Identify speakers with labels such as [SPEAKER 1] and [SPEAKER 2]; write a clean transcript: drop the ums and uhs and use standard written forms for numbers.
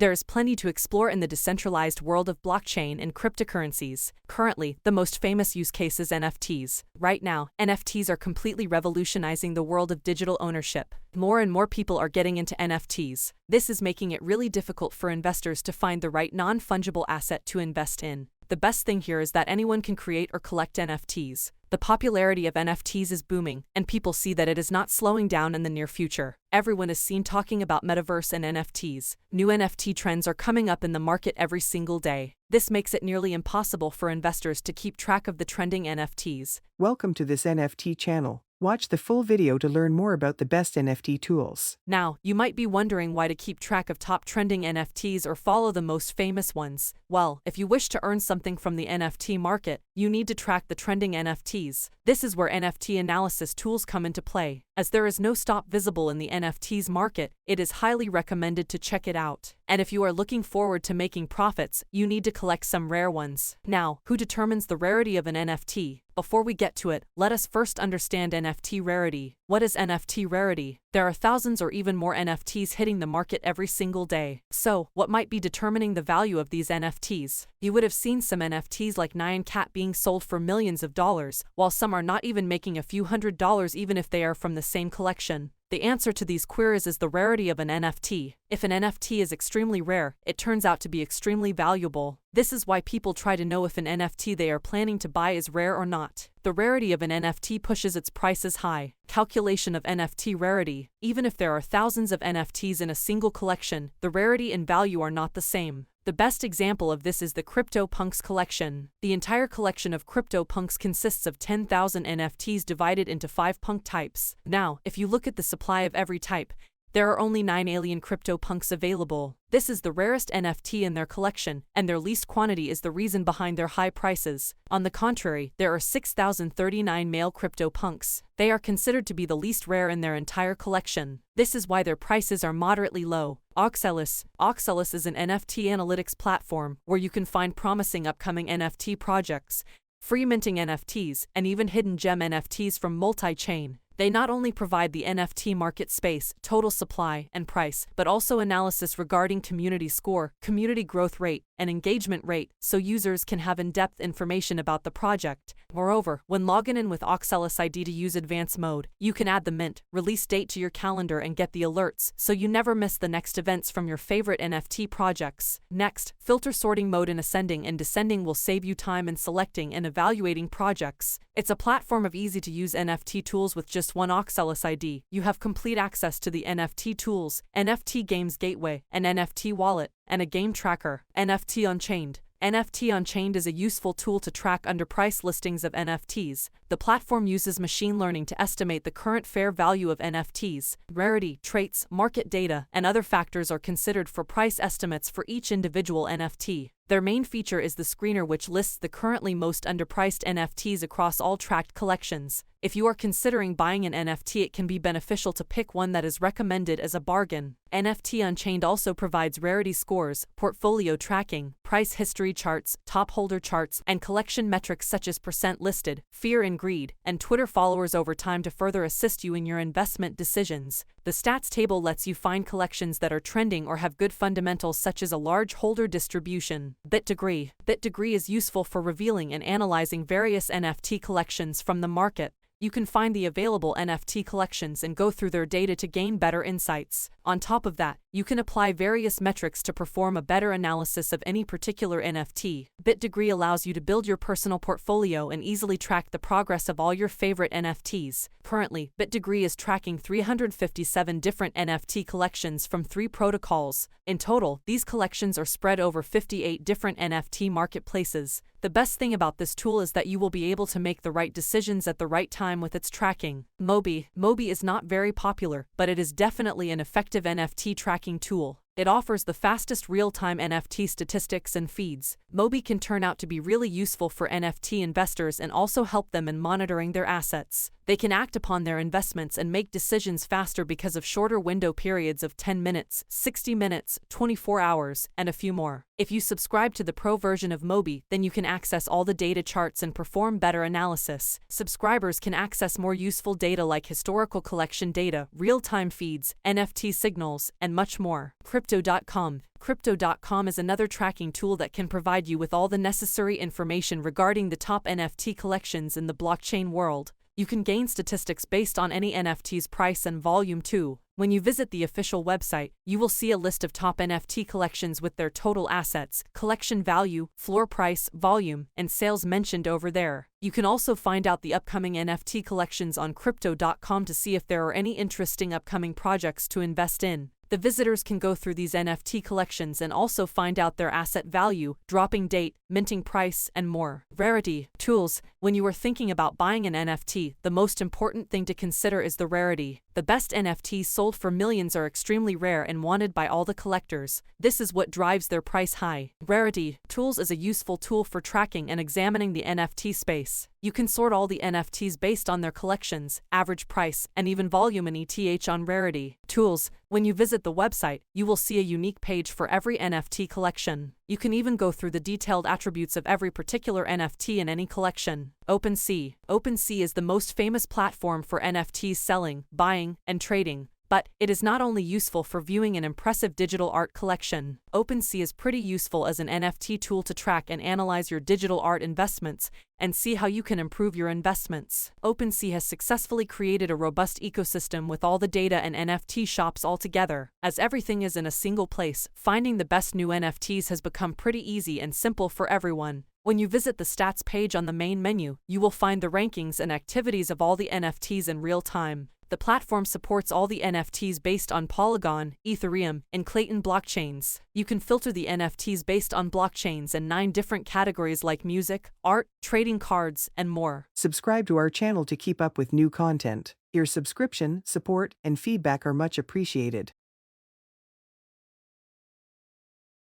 [SPEAKER 1] There is plenty to explore in the decentralized world of blockchain and cryptocurrencies. Currently, the most famous use case is NFTs. Right now, NFTs are completely revolutionizing the world of digital ownership. More and more people are getting into NFTs. This is making it really difficult for investors to find the right non-fungible asset to invest in. The best thing here is that anyone can create or collect NFTs. The popularity of NFTs is booming, and people see that it is not slowing down in the near future. Everyone is seen talking about metaverse and NFTs. New NFT trends are coming up in the market every single day. This makes it nearly impossible for investors to keep track of the trending NFTs.
[SPEAKER 2] Welcome to this NFT channel. Watch the full video to learn more about the best NFT tools.
[SPEAKER 1] Now, you might be wondering why to keep track of top trending NFTs or follow the most famous ones. Well, if you wish to earn something from the NFT market, you need to track the trending NFTs. This is where NFT analysis tools come into play. As there is no stop visible in the NFTs market, it is highly recommended to check it out. And if you are looking forward to making profits, you need to collect some rare ones. Now, who determines the rarity of an NFT? Before we get to it, let us first understand NFT rarity. What is NFT rarity? There are thousands or even more NFTs hitting the market every single day. So, what might be determining the value of these NFTs? You would have seen some NFTs like Nyan Cat being sold for millions of dollars, while some are not even making a few $100s even if they are from the same collection. The answer to these queries is the rarity of an NFT. If an NFT is extremely rare, it turns out to be extremely valuable. This is why people try to know if an NFT they are planning to buy is rare or not. The rarity of an NFT pushes its prices high. Calculation of NFT rarity. Even if there are thousands of NFTs in a single collection, the rarity and value are not the same. The best example of this is the CryptoPunks collection. The entire collection of CryptoPunks consists of 10,000 NFTs divided into 5 punk types. Now, if you look at the supply of every type, there are only 9 alien CryptoPunks available. This is the rarest NFT in their collection, and their least quantity is the reason behind their high prices. On the contrary, there are 6,039 male CryptoPunks. They are considered to be the least rare in their entire collection. This is why their prices are moderately low. Oxelis. Oxelis is an NFT analytics platform where you can find promising upcoming NFT projects, free minting NFTs, and even hidden gem NFTs from multi-chain. They not only provide the NFT market space, total supply, and price, but also analysis regarding community score, community growth rate, and engagement rate, so users can have in-depth information about the project. Moreover, when logging in with Oxelis ID to use advanced mode, you can add the mint, release date to your calendar and get the alerts, so you never miss the next events from your favorite NFT projects. Next, filter sorting mode in ascending and descending will save you time in selecting and evaluating projects. It's a platform of easy-to-use NFT tools with just one Oxelis ID. You have complete access to the NFT tools, NFT Games Gateway, an NFT wallet, and a game tracker. NFT Unchained. NFT Unchained is a useful tool to track underpriced listings of NFTs. The platform uses machine learning to estimate the current fair value of NFTs. Rarity, traits, market data, and other factors are considered for price estimates for each individual NFT. Their main feature is the screener, which lists the currently most underpriced NFTs across all tracked collections. If you are considering buying an NFT, it can be beneficial to pick one that is recommended as a bargain. NFT Unchained also provides rarity scores, portfolio tracking, price history charts, top holder charts, and collection metrics such as percent listed, fear and greed, and Twitter followers over time to further assist you in your investment decisions. The stats table lets you find collections that are trending or have good fundamentals such as a large holder distribution. BitDegree. BitDegree is useful for revealing and analyzing various NFT collections from the market. You can find the available NFT collections and go through their data to gain better insights. On top of that, you can apply various metrics to perform a better analysis of any particular NFT. BitDegree allows you to build your personal portfolio and easily track the progress of all your favorite NFTs. Currently, BitDegree is tracking 357 different NFT collections from 3 protocols. In total, these collections are spread over 58 different NFT marketplaces. The best thing about this tool is that you will be able to make the right decisions at the right time with its tracking. Mobi. Mobi is not very popular, but it is definitely an effective NFT tracking tool. It offers the fastest real-time NFT statistics and feeds. Mobi can turn out to be really useful for NFT investors and also help them in monitoring their assets. They can act upon their investments and make decisions faster because of shorter window periods of 10 minutes, 60 minutes, 24 hours, and a few more. If you subscribe to the Pro version of Mobi, then you can access all the data charts and perform better analysis. Subscribers can access more useful data like historical collection data, real-time feeds, NFT signals, and much more. Crypto.com. Crypto.com is another tracking tool that can provide you with all the necessary information regarding the top NFT collections in the blockchain world. You can gain statistics based on any NFT's price and volume too. When you visit the official website, you will see a list of top NFT collections with their total assets, collection value, floor price, volume, and sales mentioned over there. You can also find out the upcoming NFT collections on Crypto.com to see if there are any interesting upcoming projects to invest in. The visitors can go through these NFT collections and also find out their asset value, dropping date, minting price, and more. Rarity. Tools. When you are thinking about buying an NFT, the most important thing to consider is the rarity. The best NFTs sold for millions are extremely rare and wanted by all the collectors. This is what drives their price high. Rarity. Tools is a useful tool for tracking and examining the NFT space. You can sort all the NFTs based on their collections, average price, and even volume and ETH on Rarity. Tools. When you visit the website, you will see a unique page for every NFT collection. You can even go through the detailed attributes of every particular NFT in any collection. OpenSea. OpenSea is the most famous platform for NFTs selling, buying, and trading. But it is not only useful for viewing an impressive digital art collection. OpenSea is pretty useful as an NFT tool to track and analyze your digital art investments and see how you can improve your investments. OpenSea has successfully created a robust ecosystem with all the data and NFT shops all together. As everything is in a single place, finding the best new NFTs has become pretty easy and simple for everyone. When you visit the stats page on the main menu, you will find the rankings and activities of all the NFTs in real time. The platform supports all the NFTs based on Polygon, Ethereum, and Clayton blockchains. You can filter the NFTs based on blockchains and 9 different categories like music, art, trading cards, and more.
[SPEAKER 2] Subscribe to our channel to keep up with new content. Your subscription, support, and feedback are much appreciated.